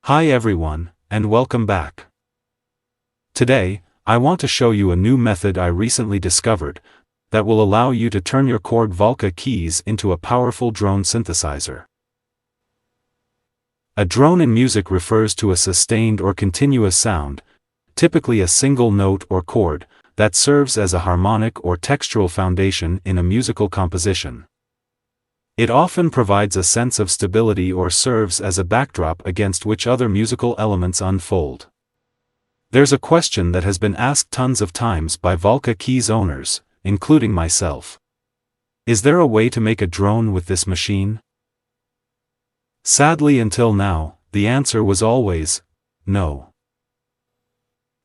Hi everyone, and welcome back. Today, I want to show you a new method I recently discovered that will allow you to turn your Korg Volca Keys into a powerful drone synthesizer. A drone in music refers to a sustained or continuous sound, typically a single note or chord, that serves as a harmonic or textural foundation in a musical composition. It often provides a sense of stability or serves as a backdrop against which other musical elements unfold. There's a question that has been asked tons of times by Volca Keys owners, including myself. Is there a way to make a drone with this machine? Sadly, until now, the answer was always no.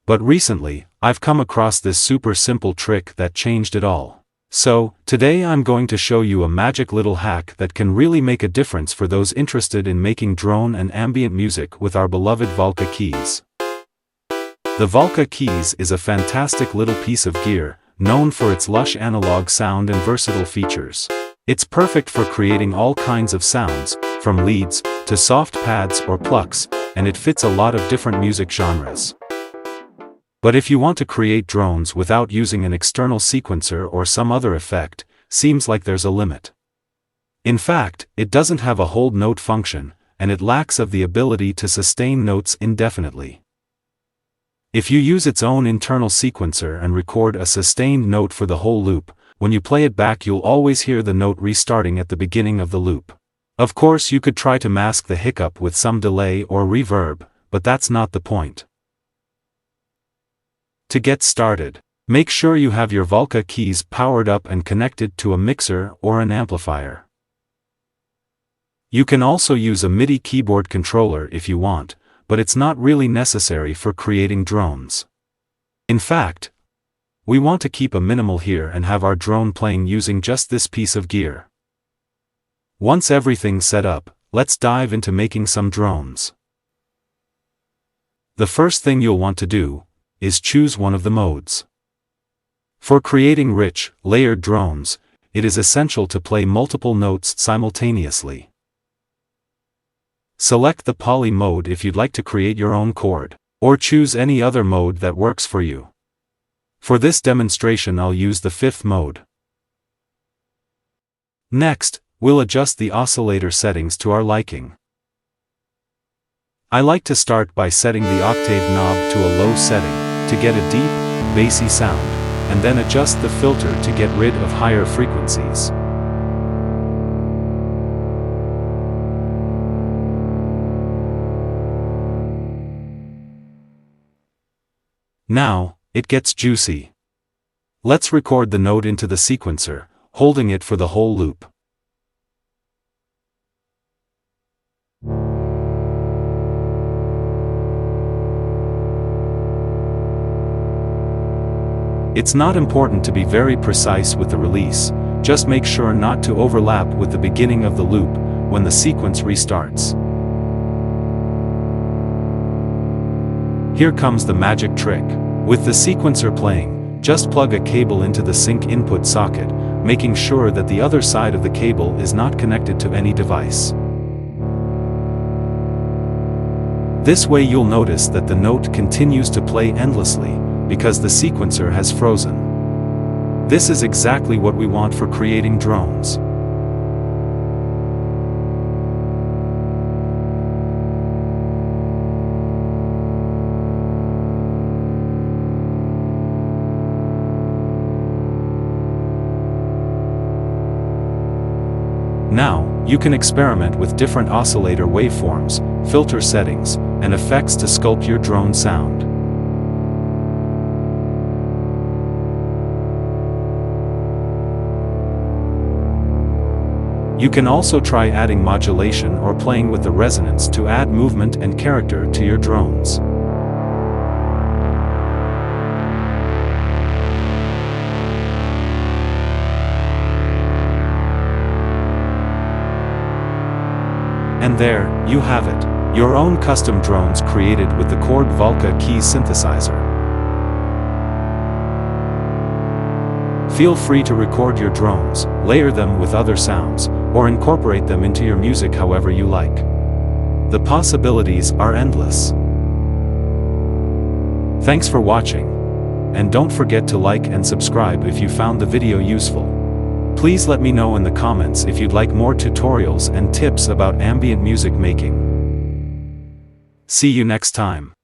But recently, I've come across this super simple trick that changed it all. So, today I'm going to show you a magic little hack that can really make a difference for those interested in making drone and ambient music with our beloved Volca Keys. The Volca Keys is a fantastic little piece of gear, known for its lush analog sound and versatile features. It's perfect for creating all kinds of sounds, from leads to soft pads or plucks, and it fits a lot of different music genres. But if you want to create drones without using an external sequencer or some other effect, seems like there's a limit. In fact, it doesn't have a hold note function, and it lacks of the ability to sustain notes indefinitely. If you use its own internal sequencer and record a sustained note for the whole loop, when you play it back you'll always hear the note restarting at the beginning of the loop. Of course, you could try to mask the hiccup with some delay or reverb, but that's not the point. To get started, make sure you have your Volca Keys powered up and connected to a mixer or an amplifier. You can also use a MIDI keyboard controller if you want, but it's not really necessary for creating drones. In fact, we want to keep a minimal here and have our drone playing using just this piece of gear. Once everything's set up, let's dive into making some drones. The first thing you'll want to do is choose one of the modes. For creating rich, layered drones, it is essential to play multiple notes simultaneously. Select the poly mode if you'd like to create your own chord, or choose any other mode that works for you. For this demonstration I'll use the fifth mode. Next, we'll adjust the oscillator settings to our liking. I like to start by setting the octave knob to a low setting, to get a deep, bassy sound, and then adjust the filter to get rid of higher frequencies. Now, it gets juicy. Let's record the note into the sequencer, holding it for the whole loop. It's not important to be very precise with the release, just make sure not to overlap with the beginning of the loop when the sequence restarts. Here comes the magic trick. With the sequencer playing, just plug a cable into the sync input socket, making sure that the other side of the cable is not connected to any device. This way you'll notice that the note continues to play endlessly, because the sequencer has frozen. This is exactly what we want for creating drones. Now, you can experiment with different oscillator waveforms, filter settings, and effects to sculpt your drone sound. You can also try adding modulation or playing with the resonance to add movement and character to your drones. And there, you have it, your own custom drones created with the Korg Volca Keys synthesizer. Feel free to record your drones, layer them with other sounds, or incorporate them into your music however you like. The possibilities are endless. Thanks for watching. And don't forget to like and subscribe if you found the video useful. Please let me know in the comments if you'd like more tutorials and tips about ambient music making. See you next time.